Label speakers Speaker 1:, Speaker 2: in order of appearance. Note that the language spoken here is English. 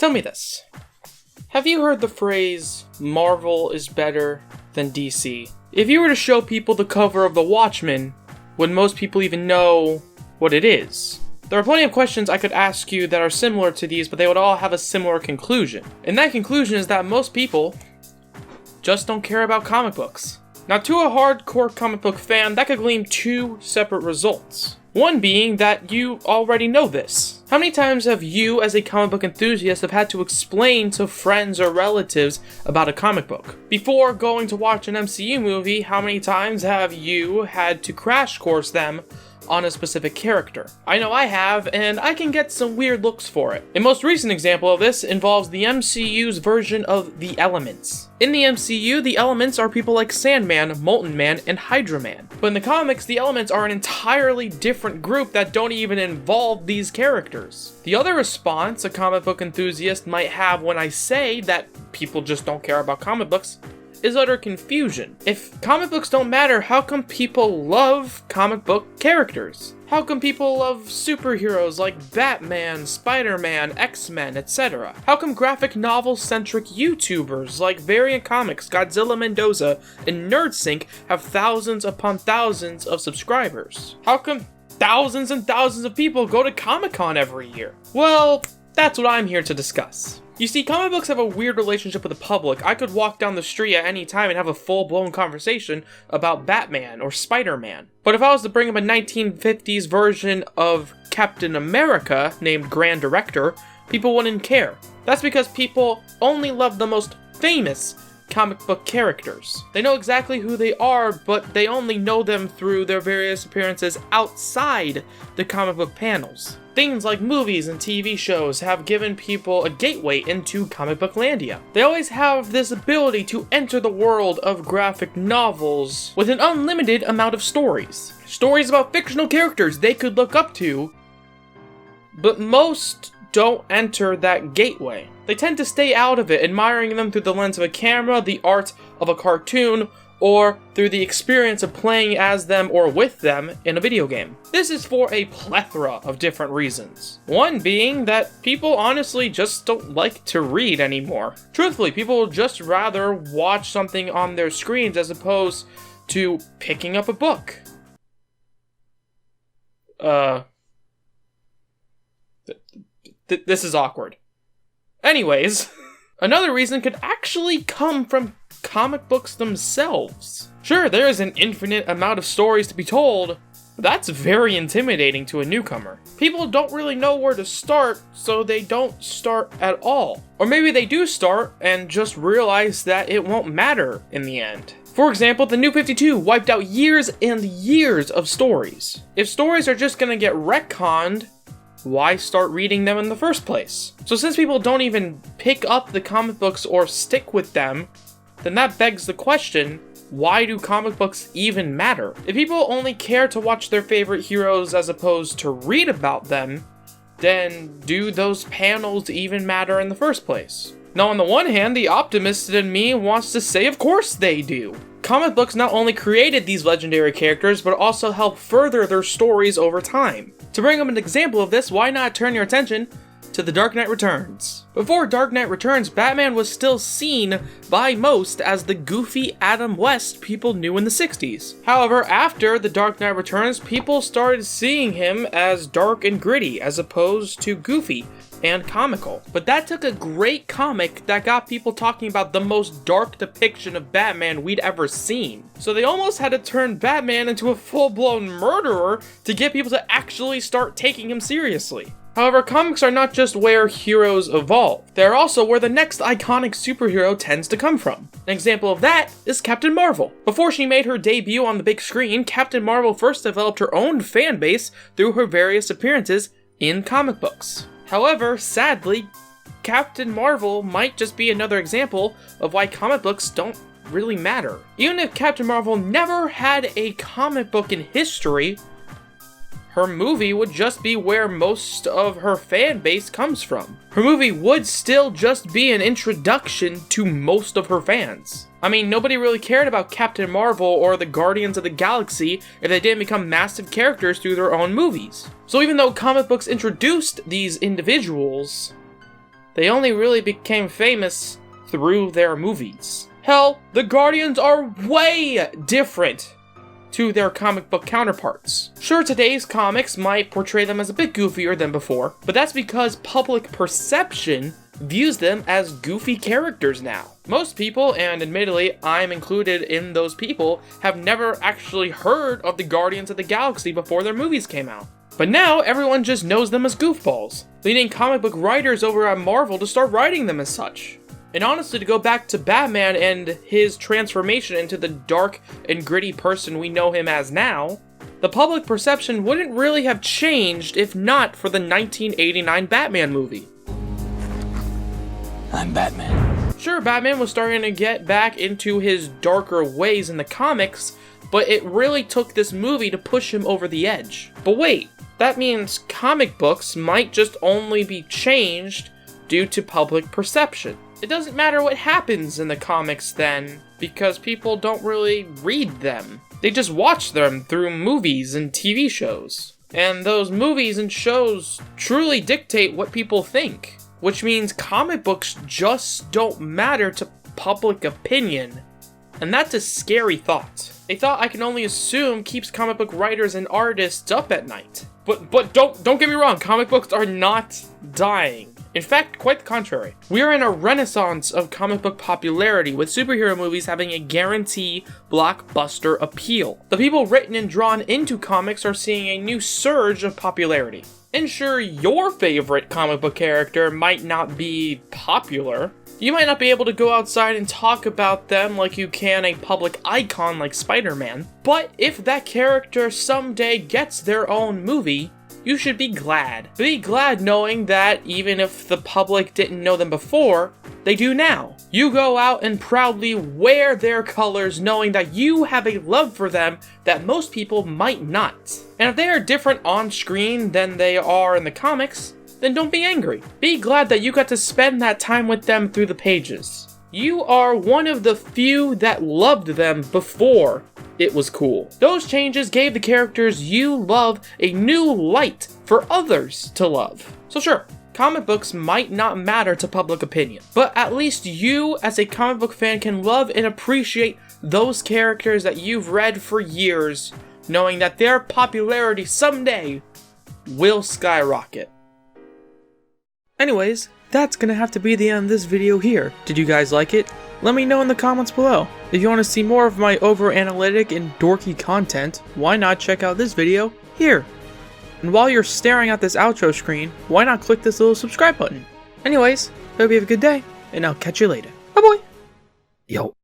Speaker 1: Tell me this. Have you heard the phrase, Marvel is better than DC? If you were to show people the cover of the Watchmen, would most people even know what it is? There are plenty of questions I could ask you that are similar to these, but they would all have a similar conclusion. And that conclusion is that most people just don't care about comic books. Now, to a hardcore comic book fan, that could glean two separate results. One being that you already know this. How many times have you, as a comic book enthusiast, have had to explain to friends or relatives about a comic book? Before going to watch an MCU movie, how many times have you had to crash course them on a specific character? I know I have, and I can get some weird looks for it. A most recent example of this involves the MCU's version of the Elements. In the MCU, the Elements are people like Sandman, Molten Man, and Hydra Man. But in the comics, the Elements are an entirely different group that don't even involve these characters. The other response a comic book enthusiast might have when I say that people just don't care about comic books is utter confusion. If comic books don't matter, how come people love comic book characters? How come people love superheroes like Batman, Spider-Man, X-Men, etc.? How come graphic novel-centric YouTubers like Variant Comics, Godzilla Mendoza, and NerdSync have thousands upon thousands of subscribers? How come thousands and thousands of people go to Comic-Con every year? Well, that's what I'm here to discuss. You see, comic books have a weird relationship with the public. I could walk down the street at any time and have a full-blown conversation about Batman or Spider-Man. But if I was to bring up a 1950s version of Captain America named Grand Director, people wouldn't care. That's because people only love the most famous comic book characters. They know exactly who they are, but they only know them through their various appearances outside the comic book panels. Things like movies and TV shows have given people a gateway into comic book landia. They always have this ability to enter the world of graphic novels with an unlimited amount of stories. Stories about fictional characters they could look up to, but most don't enter that gateway. They tend to stay out of it, admiring them through the lens of a camera, the art of a cartoon, or through the experience of playing as them or with them in a video game. This is for a plethora of different reasons. One being that people honestly just don't like to read anymore. Truthfully, people would just rather watch something on their screens as opposed to picking up a book. This is awkward. Anyways, another reason could actually come from comic books themselves. Sure, there is an infinite amount of stories to be told, but that's very intimidating to a newcomer. People don't really know where to start, so they don't start at all. Or maybe they do start and just realize that it won't matter in the end. For example, the New 52 wiped out years and years of stories. If stories are just gonna get retconned, why start reading them in the first place? So since people don't even pick up the comic books or stick with them, then that begs the question, why do comic books even matter? If people only care to watch their favorite heroes as opposed to read about them, then do those panels even matter in the first place? Now, on the one hand, the optimist in me wants to say of course they do. Comic books not only created these legendary characters, but also helped further their stories over time. To bring up an example of this, why not turn your attention to The Dark Knight Returns? Before Dark Knight Returns, Batman was still seen by most as the goofy Adam West people knew in the 60s. However, after The Dark Knight Returns, people started seeing him as dark and gritty, as opposed to goofy and comical. But that took a great comic that got people talking about the most dark depiction of Batman we'd ever seen. So they almost had to turn Batman into a full-blown murderer to get people to actually start taking him seriously. However, comics are not just where heroes evolve. They're also where the next iconic superhero tends to come from. An example of that is Captain Marvel. Before she made her debut on the big screen, Captain Marvel first developed her own fan base through her various appearances in comic books. However, sadly, Captain Marvel might just be another example of why comic books don't really matter. Even if Captain Marvel never had a comic book in history, her movie would just be where most of her fan base comes from. Her movie would still just be an introduction to most of her fans. I mean, nobody really cared about Captain Marvel or the Guardians of the Galaxy if they didn't become massive characters through their own movies. So even though comic books introduced these individuals, They only really became famous through their movies. Hell, the Guardians are way different to their comic book counterparts. Sure, today's comics might portray them as a bit goofier than before, but that's because public perception views them as goofy characters now. Most people, and admittedly I'm included in those people, have never actually heard of the Guardians of the Galaxy before their movies came out. But now everyone just knows them as goofballs, leading comic book writers over at Marvel to start writing them as such. And honestly, to go back to Batman and his transformation into the dark and gritty person we know him as now, the public perception wouldn't really have changed if not for the 1989 Batman movie.
Speaker 2: I'm Batman.
Speaker 1: Sure, Batman was starting to get back into his darker ways in the comics, but it really took this movie to push him over the edge. But wait, that means comic books might just only be changed due to public perception. It doesn't matter what happens in the comics then, because people don't really read them. They just watch them through movies and TV shows. And those movies and shows truly dictate what people think, which means comic books just don't matter to public opinion. And that's a scary thought. A thought I can only assume keeps comic book writers and artists up at night. But don't get me wrong, comic books are not dying. In fact, quite the contrary. We are in a renaissance of comic book popularity, with superhero movies having a guarantee blockbuster appeal. The people written and drawn into comics are seeing a new surge of popularity. And sure, your favorite comic book character might not be popular. You might not be able to go outside and talk about them like you can a public icon like Spider-Man, but if that character someday gets their own movie, you should be glad. Be glad knowing that even if the public didn't know them before, they do now. You go out and proudly wear their colors knowing that you have a love for them that most people might not. And if they are different on screen than they are in the comics, then don't be angry. Be glad that you got to spend that time with them through the pages. You are one of the few that loved them before it was cool. Those changes gave the characters you love a new light for others to love. So sure, comic books might not matter to public opinion, but at least you as a comic book fan can love and appreciate those characters that you've read for years, knowing that their popularity someday will skyrocket. Anyways, that's gonna have to be the end of this video here. Did you guys like it? Let me know in the comments below. If you want to see more of my over-analytic and dorky content, why not check out this video here? And while you're staring at this outro screen, why not click this little subscribe button? Anyways, hope you have a good day, and I'll catch you later. Bye-bye! Yo.